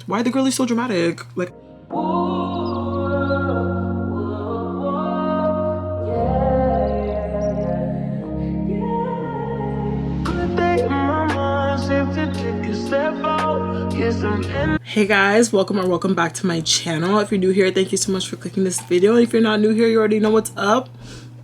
Why are the girlies so dramatic? Like, hey guys, welcome back to my channel. If you're new here, thank you so much for clicking this video. If you're not new here, you already know what's up,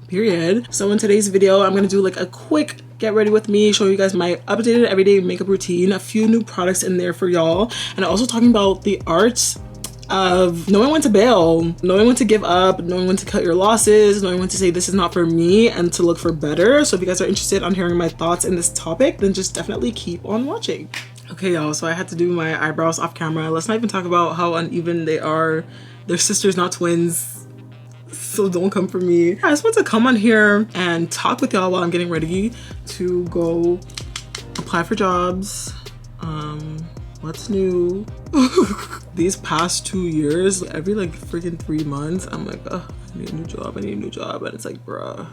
period. So in today's video, I'm gonna do like a quick get ready with me, show you guys my updated everyday makeup routine, a few new products in there for y'all, and also talking about the art of knowing when to bail, knowing when to give up, knowing when to cut your losses, knowing when to say this is not for me and to look for better. So if you guys are interested on hearing my thoughts in this topic, then just definitely keep on watching. Okay y'all, so I had to do my eyebrows off camera. Let's not even talk about how uneven they are. They're sisters, not twins, so don't come for me. I just want to come on here and talk with y'all while I'm getting ready to go apply for jobs. What's new? These past 2 years, every like freaking 3 months, I'm like, oh, I need a new job, I need a new job. And it's like, bruh.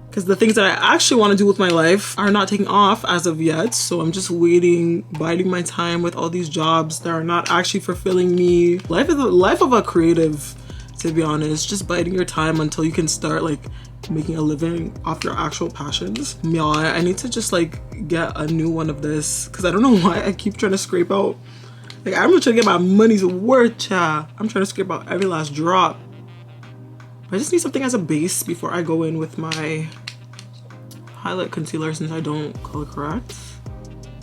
Because the things that I actually want to do with my life are not taking off as of yet. So I'm just waiting, biding my time with all these jobs that are not actually fulfilling me. Life is the life of a creative, to be honest. Just biding your time until you can start like making a living off your actual passions. Y'all, I need to just like get a new one of this because I don't know why I keep trying to scrape out. Like, I'm trying to get my money's worth, child. I'm trying to scrape out every last drop. I just need something as a base before I go in with my highlight concealer, since I don't color correct.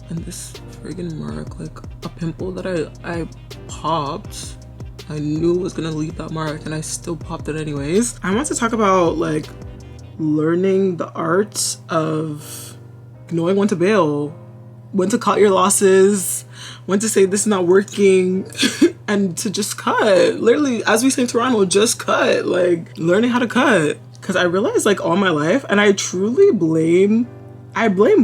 And this friggin' mark, like a pimple that I popped, I knew was gonna leave that mark and I still popped it anyways. I want to talk about like learning the art of knowing when to bail, when to cut your losses, when to say this is not working, and to just cut. Literally, as we say in Toronto, just cut. Like, learning how to cut. Because I realized like all my life, and I truly blame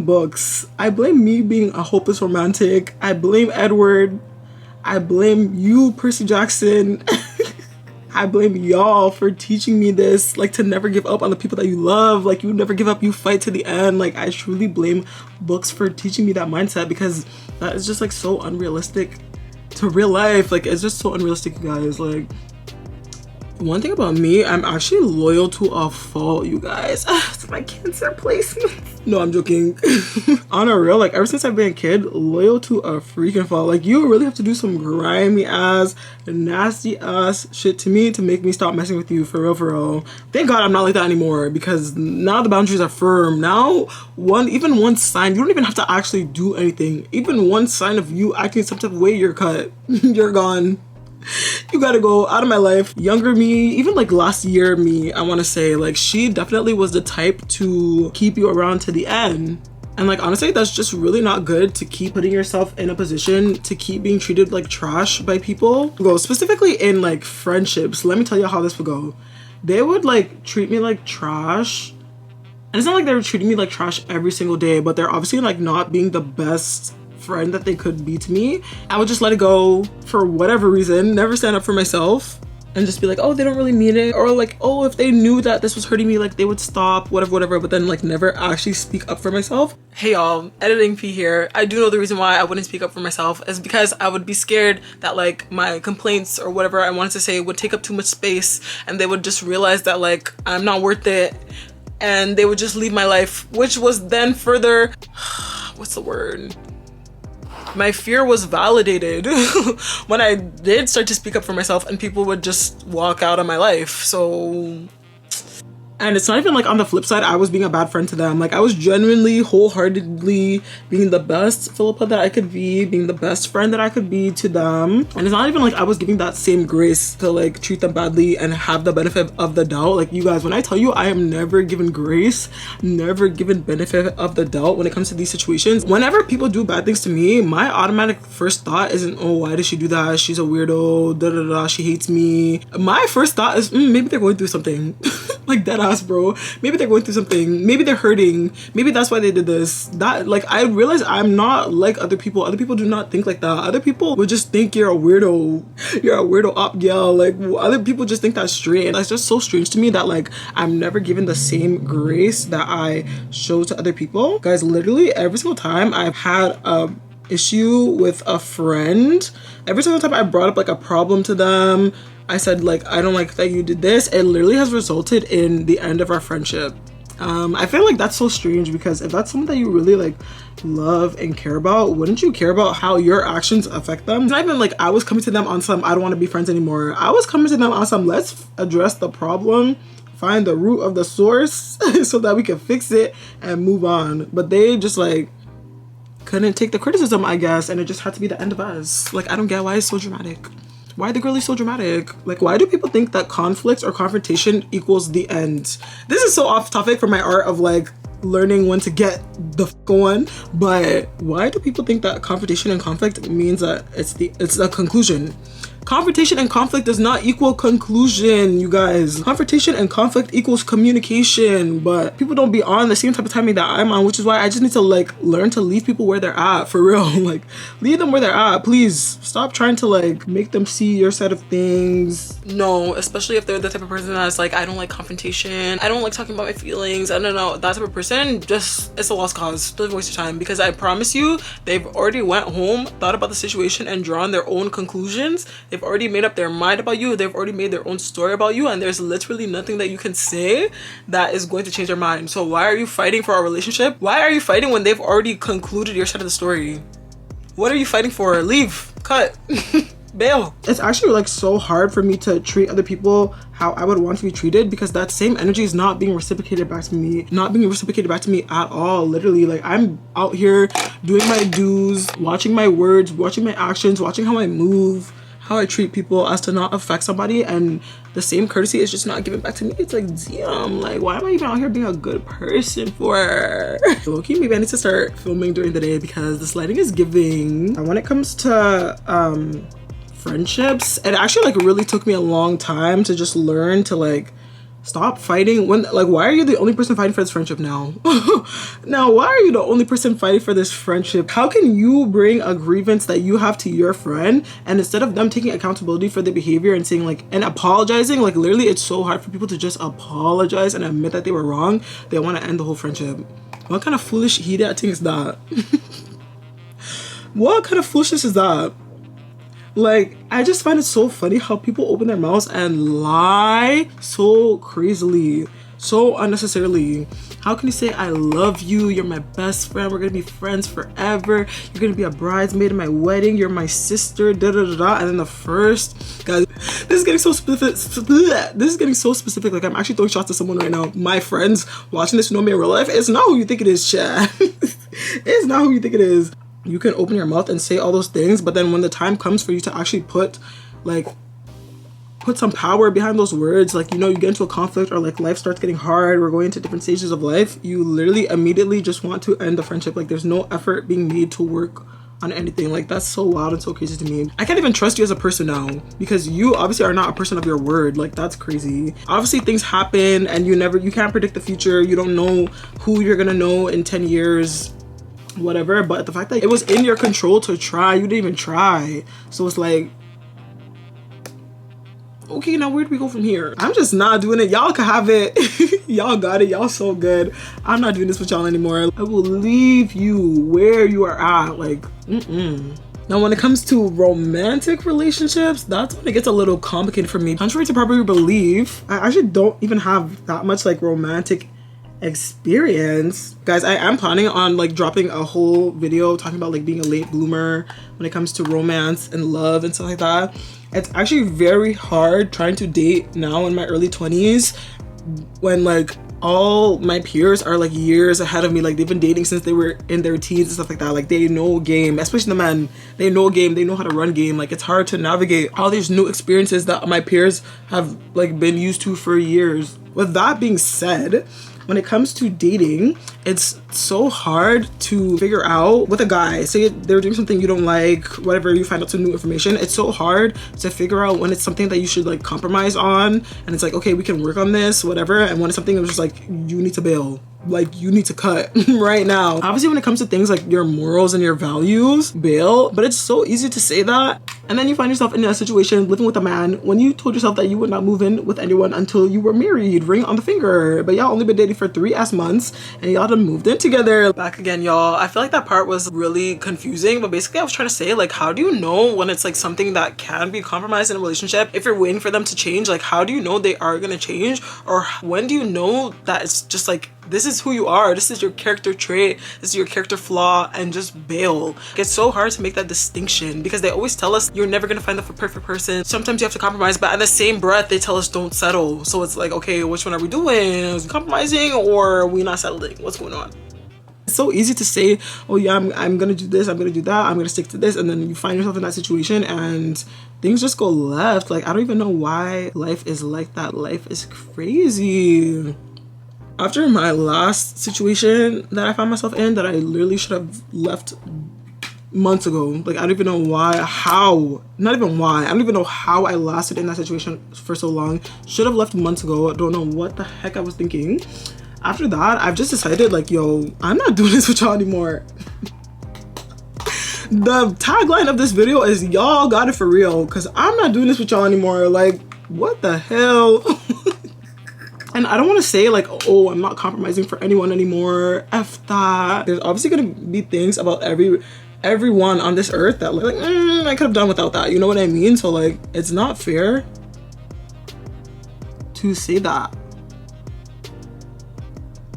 books. I blame me being a hopeless romantic. I blame Edward. I blame you, Percy Jackson. I blame y'all for teaching me this, like to never give up on the people that you love. Like, you never give up, you fight to the end. Like, I truly blame books for teaching me that mindset, because that is just like so unrealistic to real life. Like, it's just so unrealistic, you guys. Like, one thing about me, I'm actually loyal to a fault, you guys. It's my Cancer placement. No, I'm joking. On a real, like ever since I've been a kid, loyal to a freaking fault. Like, you really have to do some grimy ass, nasty ass shit to me to make me stop messing with you, for real, for real. Thank God I'm not like that anymore, because now the boundaries are firm. Now, even one sign, you don't even have to actually do anything. Even one sign of you acting some type of way, you're cut. You're gone. You gotta go out of my life. Younger me, even like last year me, I want to say, like, she definitely was the type to keep you around to the end. And like, honestly, that's just really not good, to keep putting yourself in a position to keep being treated like trash by people. Go specifically in like friendships. Let me tell you how this would go. They would like treat me like trash. And it's not like they were treating me like trash every single day, but they're obviously like not being the best friend that they could be to me. I would just let it go for whatever reason, never stand up for myself, and just be like, oh, they don't really mean it, or like, oh, if they knew that this was hurting me, like they would stop, whatever, but then like never actually speak up for myself. Hey y'all, Editing P here. I do know the reason why I wouldn't speak up for myself is because I would be scared that like my complaints or whatever I wanted to say would take up too much space, and they would just realize that like I'm not worth it, and they would just leave my life, which was then further what's the word? My fear was validated when I did start to speak up for myself, and people would just walk out of my life. So, and it's not even like on the flip side, I was being a bad friend to them. Like, I was genuinely, wholeheartedly being the best Philippa that I could be, being the best friend that I could be to them. And it's not even like I was giving that same grace to like treat them badly and have the benefit of the doubt. Like, you guys, when I tell you I am never given grace, never given benefit of the doubt when it comes to these situations. Whenever people do bad things to me, my automatic first thought isn't, oh, why did she do that? She's a weirdo, da da da, she hates me. My first thought is, maybe they're going through something. Like, dead ass, bro. Maybe they're going through something. Maybe they're hurting. Maybe that's why they did this. That, like, I realize I'm not like other people. Other people do not think like that. Other people would just think you're a weirdo. You're a weirdo op girl. Like, other people just think that's straight. And that's just so strange to me that, like, I'm never given the same grace that I show to other people. Guys, literally every single time I've had a issue with a friend, every single time I brought up like a problem to them, I said like, I don't like that you did this, it literally has resulted in the end of our friendship. I feel like that's so strange, because if that's someone that you really like love and care about, wouldn't you care about how your actions affect them? It's not even like I was coming to them on some I don't want to be friends anymore. I was coming to them on some let's address the problem, find the root of the source so that we can fix it and move on. But they just like couldn't take the criticism, I guess, and it just had to be the end of us. Like, I don't get why it's so dramatic. Why are the girlies so dramatic? Like, why do people think that conflict or confrontation equals the end? This is so off topic for my art of like learning when to get the f on, but why do people think that confrontation and conflict means that it's a conclusion? Confrontation and conflict does not equal conclusion, you guys. Confrontation and conflict equals communication, but people don't be on the same type of timing that I'm on, which is why I just need to like learn to leave people where they're at, for real. Like, leave them where they're at, please. Stop trying to like make them see your side of things. No, especially if they're the type of person that's like, I don't like confrontation, I don't like talking about my feelings, I don't know, that type of person, just, it's a lost cause. Don't even waste your time, because I promise you, they've already went home, thought about the situation, and drawn their own conclusions. They've already made up their mind about you. They've already made their own story about you, and there's literally nothing that you can say that is going to change their mind. So why are you fighting for our relationship? Why are you fighting when they've already concluded your side of the story? What are you fighting for? Leave. Cut. Bail. It's actually like so hard for me to treat other people how I would want to be treated, because that same energy is not being reciprocated back to me. Not being reciprocated back to me at all. Literally, like, I'm out here doing my dues, watching my words, watching my actions, watching how I move, how I treat people as to not affect somebody, and the same courtesy is just not given back to me. It's like, damn, like, why am I even out here being a good person for? Low-key, maybe I need to start filming during the day, because this lighting is giving. And when it comes to friendships, it actually like really took me a long time to just learn to like stop fighting. When like, why are you the only person fighting for this friendship now? Now, why are you the only person fighting for this friendship? How can you bring a grievance that you have to your friend, and instead of them taking accountability for their behavior and saying like, and apologizing, like literally it's so hard for people to just apologize and admit that they were wrong, they want to end the whole friendship. What kind of foolish heated thing is that? What kind of foolishness is that? Like, I just find it so funny how people open their mouths and lie so crazily, so unnecessarily. How can you say, I love you, you're my best friend, we're gonna be friends forever, you're gonna be a bridesmaid in my wedding, you're my sister, da da da da, and then the first, guys, this is getting so specific, this is getting so specific, like I'm actually throwing shots at someone right now. My friends watching this know me in real life, it's not who you think it is, Chad. It's not who you think it is. You can open your mouth and say all those things, but then when the time comes for you to actually put some power behind those words, like, you know, you get into a conflict or like life starts getting hard, we're going into different stages of life, you literally immediately just want to end the friendship. Like, there's no effort being made to work on anything. Like, that's so wild and so crazy to me. I can't even trust you as a person now, because you obviously are not a person of your word. Like, that's crazy. Obviously things happen and you can't predict the future. You don't know who you're gonna know in 10 years, whatever, but the fact that it was in your control to try, you didn't even try. So it's like, okay, now where do we go from here? I'm just not doing it. Y'all can have it. Y'all got it. Y'all so good. I'm not doing this with y'all anymore. I will leave you where you are at. Like, Now, when it comes to romantic relationships, that's when it gets a little complicated for me. Contrary to popular belief, I actually don't even have that much like romantic experience. Guys, I am planning on like dropping a whole video talking about like being a late bloomer when it comes to romance and love and stuff like that. It's actually very hard trying to date now in my early 20s when like all my peers are like years ahead of me. Like, they've been dating since they were in their teens and stuff like that. Like, they know game, especially the men. They know game, they know how to run game. Like, it's hard to navigate all these new experiences that my peers have like been used to for years. With that being said, when it comes to dating, it's so hard to figure out with a guy. Say they're doing something you don't like, whatever, you find out some new information. It's so hard to figure out when it's something that you should like compromise on, and it's like, okay, we can work on this, whatever. And when it's something that's just like, you need to bail. Like, you need to cut right now. Obviously, when it comes to things like your morals and your values, bail. But it's so easy to say that And then you find yourself in a situation living with a man when you told yourself that you would not move in with anyone until you were married, ring on the finger. But y'all only been dating for 3 months and y'all done moved in together. Back again, y'all. I feel like that part was really confusing, but basically I was trying to say, like, how do you know when it's like something that can be compromised in a relationship? If you're waiting for them to change, like, how do you know they are gonna change? Or when do you know that it's just like, this is who you are, this is your character trait, this is your character flaw, and just bail. It's so hard to make that distinction because they always tell us you're never gonna find the perfect person. Sometimes you have to compromise, but in the same breath they tell us don't settle. So it's like, okay, which one are we doing? Is it compromising or are we not settling? What's going on? It's so easy to say, oh yeah, I'm gonna do this, I'm gonna do that, I'm gonna stick to this, and then you find yourself in that situation and things just go left. Like, I don't even know why life is like that. Life is crazy. After my last situation that I found myself in, that I literally should have left months ago. Like, I don't even know why, how, not even why, I don't even know how I lasted in that situation for so long. Should have left months ago. I don't know what the heck I was thinking. After that, I've just decided, like, yo, I'm not doing this with y'all anymore. The tagline of this video is y'all got it for real, because I'm not doing this with y'all anymore. Like, what the hell? And I don't want to say like, oh, I'm not compromising for anyone anymore. F that. There's obviously gonna be things about everyone on this earth that like I could have done without that. You know what I mean? So like, it's not fair to say that.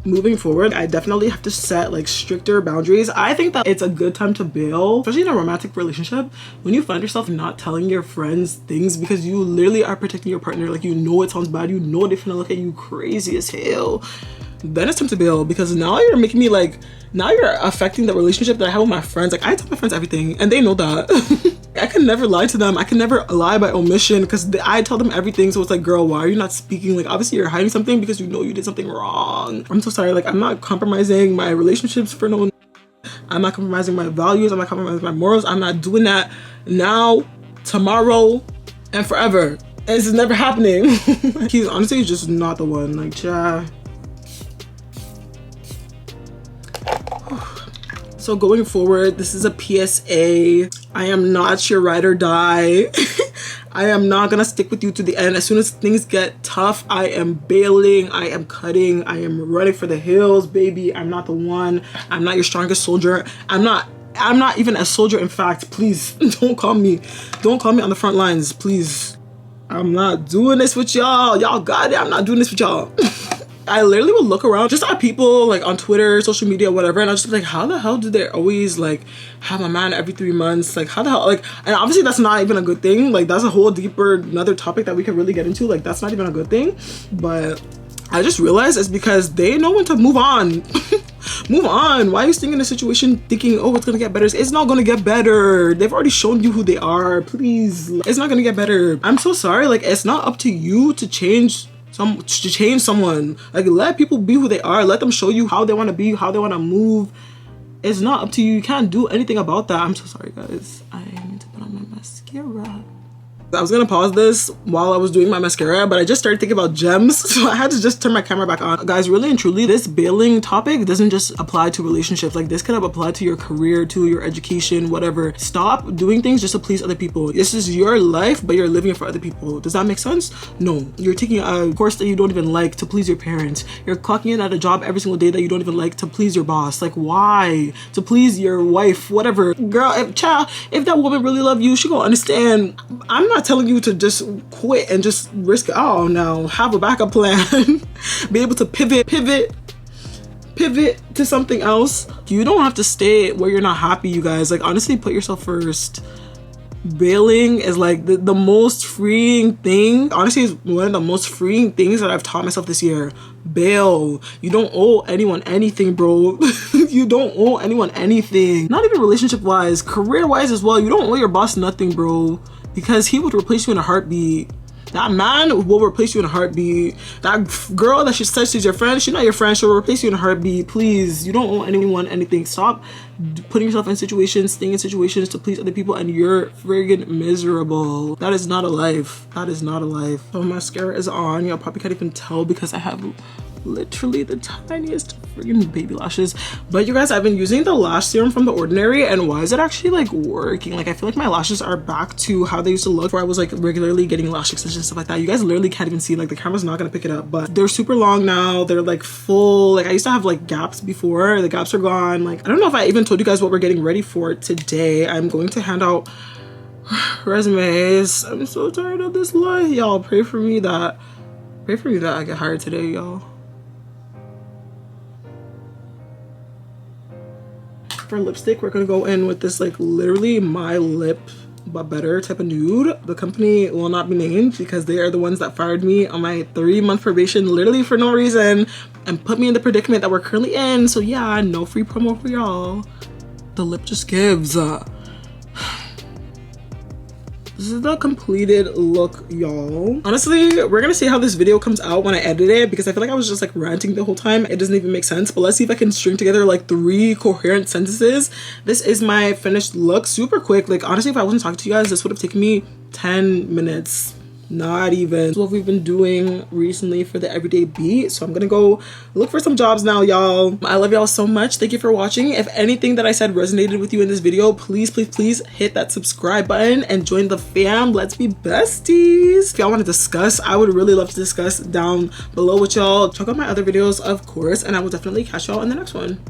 Moving forward, I definitely have to set like stricter boundaries. I think that it's a good time to bail, especially in a romantic relationship, when you find yourself not telling your friends things because you literally are protecting your partner. Like, you know it sounds bad, you know they're gonna look at you crazy as hell. Then it's time to bail, because now you're making me like, now you're affecting the relationship that I have with my friends. Like, I tell my friends everything and they know that. I can never lie to them. I can never lie by omission because I tell them everything. So it's like, girl, why are you not speaking? Like, obviously you're hiding something because you know you did something wrong. I'm so sorry. Like, I'm not compromising my relationships for no. I'm not compromising my values. I'm not compromising my morals. I'm not doing that now, tomorrow, and forever. And this is never happening. He's honestly just not the one. Like, cha. So going forward, this is a PSA. I am not your ride or die. I am not gonna stick with you to the end. As soon as things get tough, I am bailing, I am cutting, I am running for the hills, baby. I'm not the one. I'm not your strongest soldier. I'm not even a soldier, in fact. Please don't call me on the front lines, please. I'm not doing this with y'all. Y'all got it. I'm not doing this with y'all. I literally would look around just at people like on Twitter, social media, whatever, and I was just like, how the hell do they always like have a man every 3 months? Like, how the hell? Like, and obviously that's not even a good thing. Like, that's a whole deeper another topic that we could really get into. Like, that's not even a good thing. But I just realized it's because they know when to move on. Move on. Why are you staying in a situation thinking, oh, it's gonna get better? It's not gonna get better. They've already shown you who they are. Please, it's not gonna get better. I'm so sorry. Like, it's not up to you to change someone. Like, let people be who they are. Let them show you how they want to be, how they want to move. It's not up to you. You can't do anything about that. I'm so sorry, guys. I need to put on my mascara. I was gonna pause this while I was doing my mascara, but I just started thinking about gems, so I had to just turn my camera back on. Guys, really and truly, this bailing topic doesn't just apply to relationships. Like, this could have applied to your career, to your education, whatever. Stop doing things just to please other people. This is your life, but you're living it for other people. Does that make sense? No. You're taking a course that you don't even like to please your parents. You're clocking in at a job every single day that you don't even like to please your boss. Like, why? To please your wife, whatever. Girl, if that woman really loved you, she gonna understand. I'm not telling you to just quit and just risk it all. Now, have a backup plan. Be able to pivot to something else. You don't have to stay where you're not happy, you guys. Like, honestly, put yourself first. Bailing is like the most freeing thing. Honestly, it's one of the most freeing things that I've taught myself this year. Bail. You don't owe anyone anything, bro. You don't owe anyone anything. Not even relationship wise, career wise as well. You don't owe your boss nothing, bro, because he would replace you in a heartbeat. That man will replace you in a heartbeat. That girl that she says she's your friend, she's not your friend. She'll replace you in a heartbeat. Please, you don't owe anyone anything. Stop putting yourself in situations, staying in situations to please other people, and you're friggin' miserable. That is not a life. That is not a life. So mascara is on. Y'all probably can't even tell because I have literally the tiniest freaking baby lashes. But you guys, I've been using the lash serum from The Ordinary, and why is it actually like working? Like I feel like my lashes are back to how they used to look, where I was like regularly getting lash extensions and stuff like that. You guys literally can't even see, like the camera's not gonna pick it up, but they're super long now. They're like full. Like I used to have like gaps before. The gaps are gone. Like I don't know if I even told you guys what we're getting ready for today. I'm going to hand out resumes. I'm so tired of this life, y'all. Pray for me that I get hired today, y'all. For lipstick, we're gonna go in with this like literally my lip but better type of nude. The company will not be named because they are the ones that fired me on my 3-month probation literally for no reason and put me in the predicament that we're currently in. So yeah, no free promo for y'all. The lip just gives. This is the completed look, y'all. Honestly, we're gonna see how this video comes out when I edit it, because I feel like I was just like ranting the whole time. It doesn't even make sense, but let's see if I can string together like 3 coherent sentences. This is my finished look, super quick. Like honestly, if I wasn't talking to you guys, this would have taken me 10 minutes. Not even. That's what we've been doing recently for the everyday beat. So I'm gonna go look for some jobs now, y'all. I love y'all so much. Thank you for watching. If anything that I said resonated with you in this video, please hit that subscribe button and join the fam. Let's be besties. If y'all want to discuss, I would really love to discuss down below with y'all. Check out my other videos, of course, and I will definitely catch y'all in the next one.